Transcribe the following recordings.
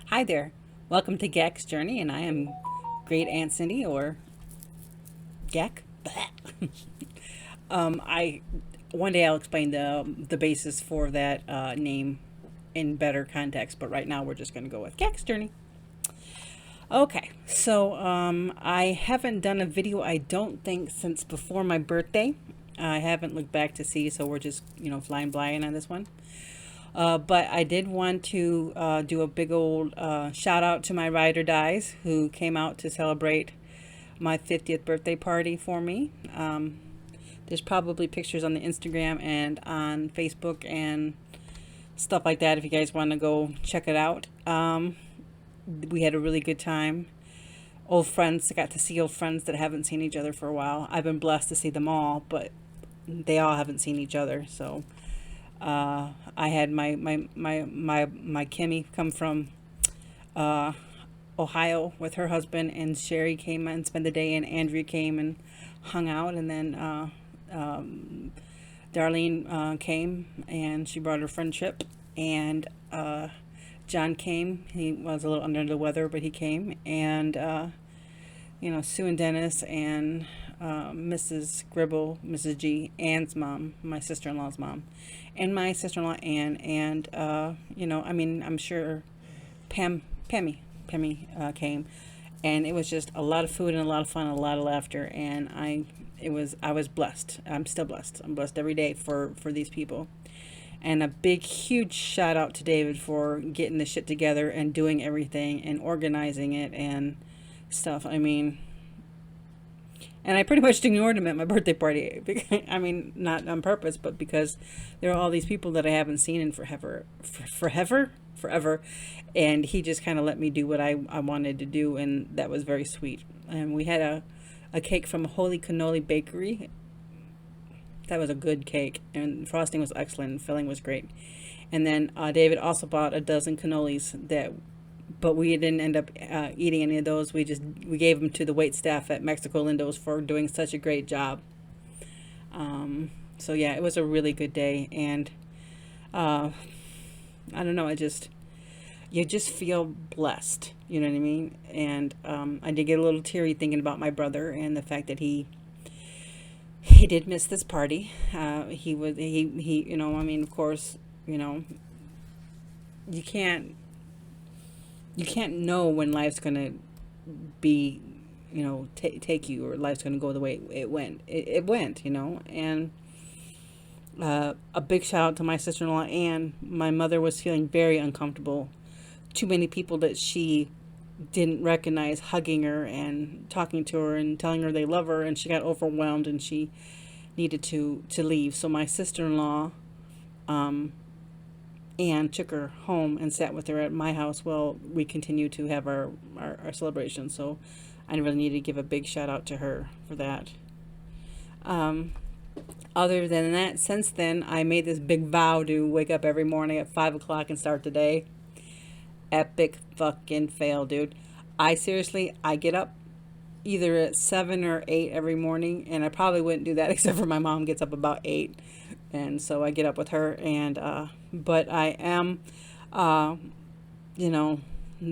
Hi there. Welcome to GAC'S Journey, and I am Great Aunt Cindy, or GAC. I One day I'll explain the basis for that name in better context, but right now we're just going to go with GAC'S Journey. Okay, so I haven't done a video, I don't think, since before my birthday. I haven't looked back to see, so we're just flying blind on this one. But I did want to do a big old shout out to my ride or dies who came out to celebrate my 50th birthday party for me. There's probably pictures on the Instagram and on Facebook and stuff like that if you guys want to go check it out. We had a really good time. Old friends, I got to see old friends that haven't seen each other for a while. I've been blessed to see them all, but they all haven't seen each other. So I had my Kimmy come from Ohio with her husband, and Sherry came and spent the day, and Andrea came and hung out, and then Darlene came and she brought her friendship, and John came. He was a little under the weather, but he came, and Sue and Dennis and Mrs. Gribble, Mrs. G, Ann's mom, my sister-in-law's mom, and my sister-in-law Ann, and I'm sure Pemmy came, and it was just a lot of food and a lot of fun, and a lot of laughter, and I was blessed. I'm still blessed. I'm blessed every day for these people. And a big, huge shout out to David for getting the shit together and doing everything and organizing it and stuff. And I pretty much ignored him at my birthday party. Not on purpose, but because there are all these people that I haven't seen in forever. And he just kind of let me do what I wanted to do, and that was very sweet. And we had a cake from Holy Cannoli Bakery. That was a good cake, and frosting was excellent, and filling was great. And then David also bought a dozen cannolis but we didn't end up eating any of those. We gave them to the wait staff at Mexico Lindo's for doing such a great job. So yeah, it was a really good day, and I don't know. You just feel blessed. You know what I mean? And I did get a little teary thinking about my brother and the fact that he did miss this party. He of course, you can't you can't know when life's gonna be, take you, or life's gonna go the way it went. It went, and a big shout out to my sister-in-law Anne. My mother was feeling very uncomfortable. Too many people that she didn't recognize hugging her and talking to her and telling her they love her, and she got overwhelmed and she needed to leave. So my sister-in-law Anne took her home and sat with her at my house while we continued to have our celebration. So I really need to give a big shout out to her for that. Other than that, since then, I made this big vow to wake up every morning at 5 o'clock and start the day. Epic fucking fail, dude. I get up either at 7 or 8 every morning, and I probably wouldn't do that except for my mom gets up about 8, and so I get up with her, and but I am uh you know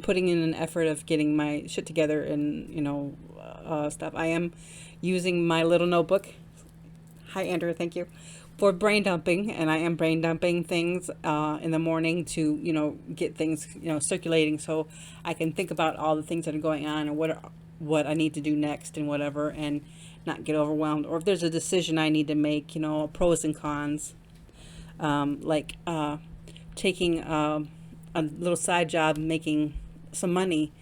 putting in an effort of getting my shit together, and stuff. I am using my little notebook. Hi, Andrew. Thank you for brain dumping, and I am brain dumping things in the morning to get things circulating, so I can think about all the things that are going on, and what I need to do next and whatever, and not get overwhelmed. Or if there's a decision I need to make, pros and cons, like taking a little side job, making some money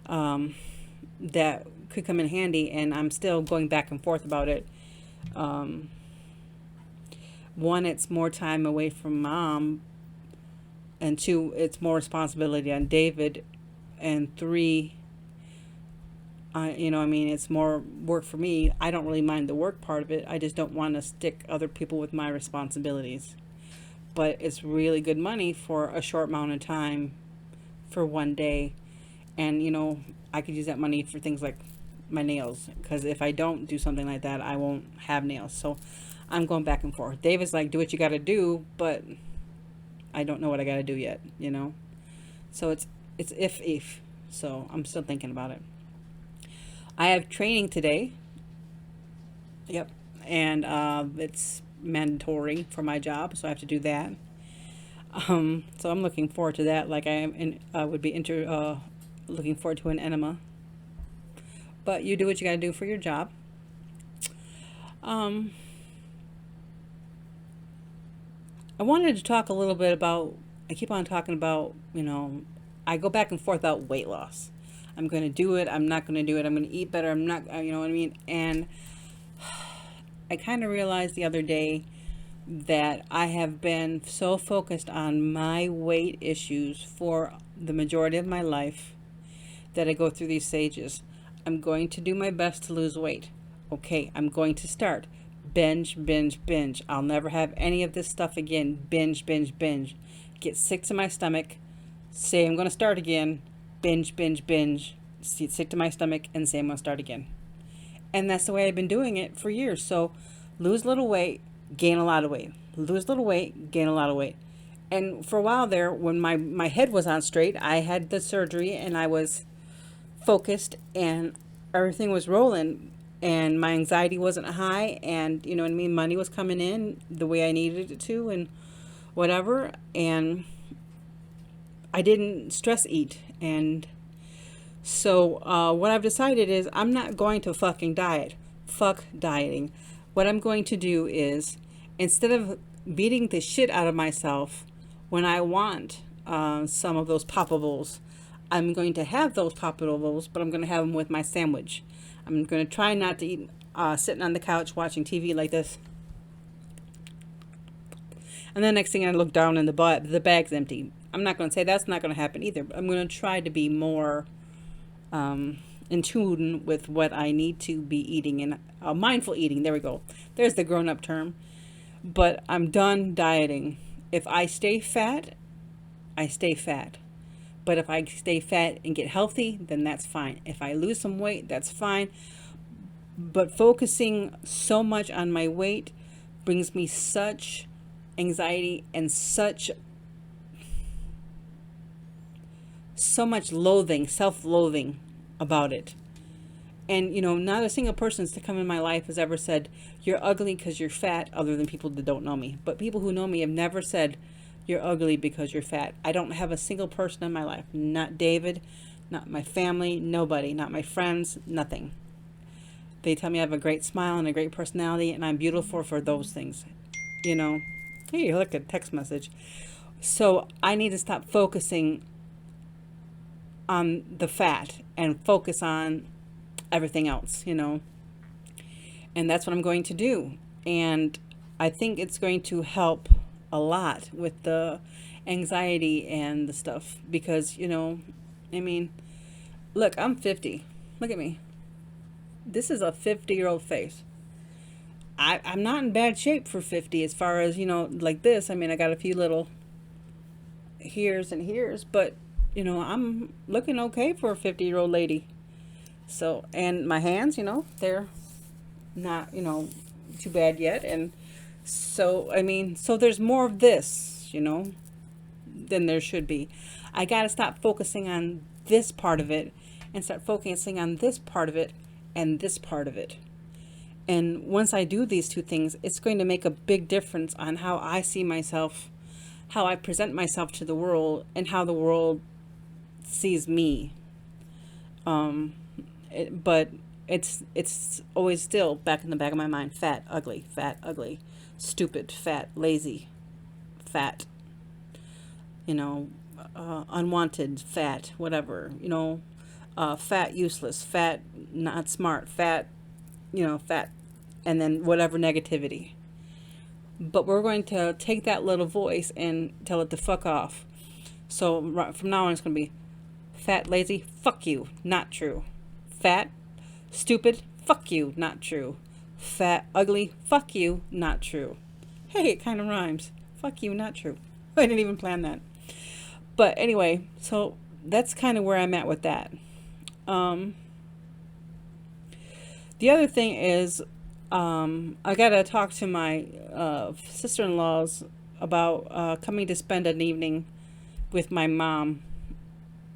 that could come in handy, and I'm still going back and forth about it. Um, One, it's more time away from mom, and two, it's more responsibility on David, and three, it's more work for me. I don't really mind the work part of it. I just don't want to stick other people with my responsibilities. But it's really good money for a short amount of time, for one day, and I could use that money for things like my nails, because if I don't do something like that, I won't have nails. So I'm going back and forth. David's like, do what you got to do, but I don't know what I got to do yet. So It's if. So I'm still thinking about it. I have training today. Yep. And it's mandatory for my job, so I have to do that. So I'm looking forward to that. Like I am, in, would be looking forward to an enema. But you do what you got to do for your job. Um, I wanted to talk a little bit about. I keep on talking about. I go back and forth about weight loss. I'm going to do it. I'm not going to do it. I'm going to eat better. I'm not. You know what I mean? And I kind of realized the other day that I have been so focused on my weight issues for the majority of my life that I go through these stages. I'm going to do my best to lose weight. Okay, I'm going to start. Binge, binge, binge. I'll never have any of this stuff again. Binge, binge, binge. Get sick to my stomach. Say I'm going to start again. Binge, binge, binge. Get sick to my stomach and say I'm going to start again. And that's the way I've been doing it for years. So lose a little weight, gain a lot of weight. Lose a little weight, gain a lot of weight. And for a while there, when my head was on straight, I had the surgery and I was focused and everything was rolling and my anxiety wasn't high and you know what I mean, money was coming in the way I needed it to and whatever, and I didn't stress eat. And so what I've decided is I'm not going to fucking diet. Fuck dieting. What I'm going to do is, instead of beating the shit out of myself when I want some of those poppables, I'm going to have those poppables, but I'm going to have them with my sandwich. I'm going to try not to eat sitting on the couch watching TV like this. And then next thing I look down and the bag's empty. I'm not going to say that's not going to happen either, but I'm going to try to be more in tune with what I need to be eating and mindful eating. There we go. There's the grown-up term. But I'm done dieting. If I stay fat, I stay fat. But if I stay fat and get healthy, then that's fine. If I lose some weight, that's fine. But focusing so much on my weight brings me such anxiety and so much loathing, self-loathing about it. And, not a single person to come in my life has ever said, you're ugly because you're fat, other than people that don't know me. But people who know me have never said, you're ugly because you're fat. I don't have a single person in my life. Not David, not my family, nobody, not my friends, nothing. They tell me I have a great smile and a great personality, and I'm beautiful for those things. Hey, look at text message. So I need to stop focusing on the fat and focus on everything else, and that's what I'm going to do. And I think it's going to help a lot with the anxiety and the stuff because, look, I'm 50. Look at me. This is a 50-year-old face. I'm not in bad shape for 50 as far as, like this. I got a few little here's and here's, but, I'm looking okay for a 50-year-old lady. So, and my hands, they're not, too bad yet. And so, so there's more of this, than there should be. I got to stop focusing on this part of it and start focusing on this part of it and this part of it. And once I do these two things, it's going to make a big difference on how I see myself, how I present myself to the world, and how the world sees me. But it's always still back in the back of my mind: fat, ugly, stupid, fat, lazy, fat, unwanted, fat, whatever, fat, useless, fat, not smart, fat, fat, and then whatever negativity. But we're going to take that little voice and tell it to fuck off. So from now on, it's going to be fat, lazy, fuck you, not true. Fat, stupid, fuck you, not true. Fat, ugly, fuck you, not true. Hey, it kind of rhymes. Fuck you, not true. I didn't even plan that. But anyway, so that's kind of where I'm at with that. The other thing is, I got to talk to my sister-in-laws about coming to spend an evening with my mom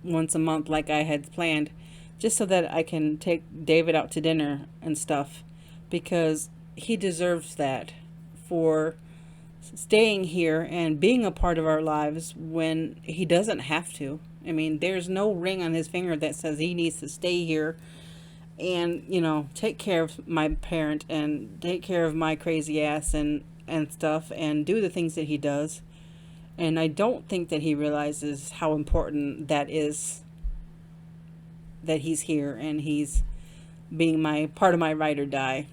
once a month like I had planned, just so that I can take David out to dinner and stuff, because he deserves that for staying here and being a part of our lives when he doesn't have to. I mean, there's no ring on his finger that says he needs to stay here and, take care of my parent and take care of my crazy ass and stuff and do the things that he does. And I don't think that he realizes how important that is, that he's here and he's being my part of my ride or die.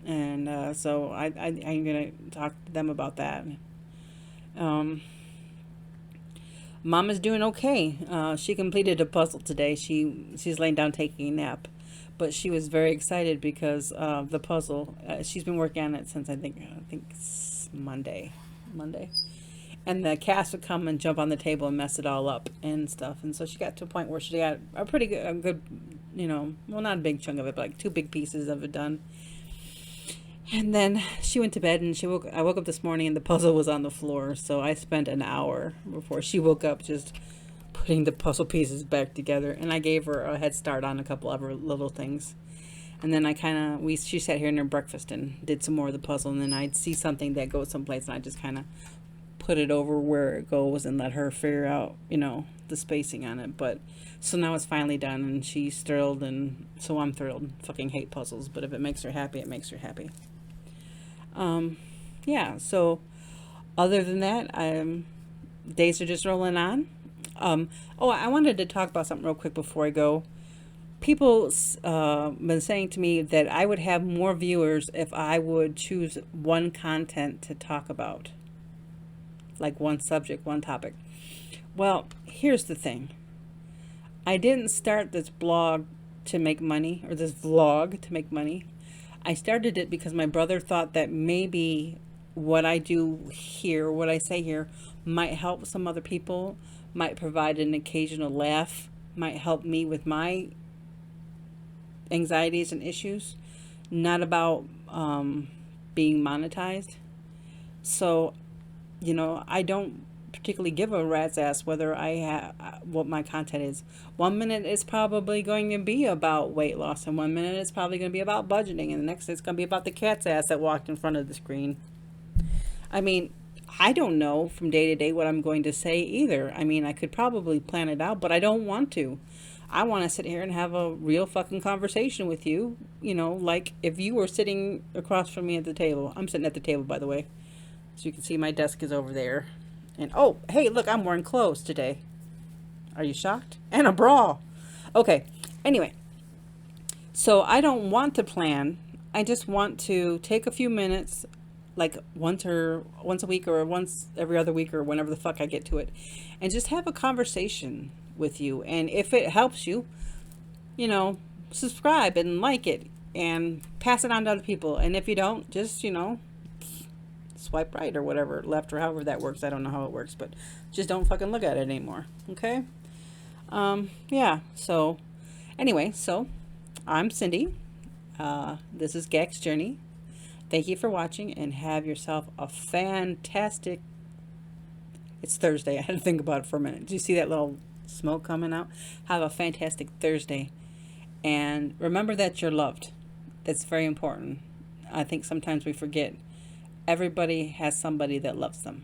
And so I'm going to talk to them about that. Um, Mom is doing okay. She completed a puzzle today. She's laying down taking a nap, but she was very excited because of the puzzle. She's been working on it since I think it's Monday, and the cats would come and jump on the table and mess it all up and stuff. And so she got to a point where she got a good, well, not a big chunk of it, but like two big pieces of it done. And then she went to bed, and I woke up this morning and the puzzle was on the floor. So I spent an hour before she woke up just putting the puzzle pieces back together. And I gave her a head start on a couple of her little things. And then she sat here in her breakfast and did some more of the puzzle. And then I'd see something that goes someplace, and I just kind of put it over where it goes and let her figure out, the spacing on it. But so now it's finally done, and she's thrilled, and so I'm thrilled. Fucking hate puzzles, but if it makes her happy, it makes her happy. Yeah, so other than that, days are just rolling on. I wanted to talk about something real quick before I go. People been saying to me that I would have more viewers if I would choose one content to talk about, like one subject, one topic. Well, here's the thing. I didn't start this blog to make money, or this vlog to make money. I started it because my brother thought that maybe what I do here, what I say here, might help some other people, might provide an occasional laugh, might help me with my anxieties and issues, not about being monetized. So, I don't particularly give a rat's ass whether I have what my content is. 1 minute it's probably going to be about weight loss, and 1 minute it's probably going to be about budgeting, and the next it's going to be about the cat's ass that walked in front of the screen. I mean, I don't know from day to day what I'm going to say either. I mean, I could probably plan it out, but I don't want to. I want to sit here and have a real fucking conversation with you, like if you were sitting across from me at the table. I'm sitting at the table, by the way, so you can see my desk is over there. And oh, hey, look, I'm wearing clothes today. Are you shocked? And a bra. Okay. Anyway, so I don't want to plan. I just want to take a few minutes, like once a week or once every other week or whenever the fuck I get to it, and just have a conversation with you. And if it helps you, subscribe and like it and pass it on to other people. And if you don't, just, swipe right or whatever, left or however that works. I don't know how it works, but just don't fucking look at it anymore. Okay? Yeah. So anyway, so I'm Cindy. This is GAC'S Journey. Thank you for watching, and have yourself a fantastic... It's Thursday. I had to think about it for a minute. Do you see that little smoke coming out? Have a fantastic Thursday. And remember that you're loved. That's very important. I think sometimes we forget. Everybody has somebody that loves them.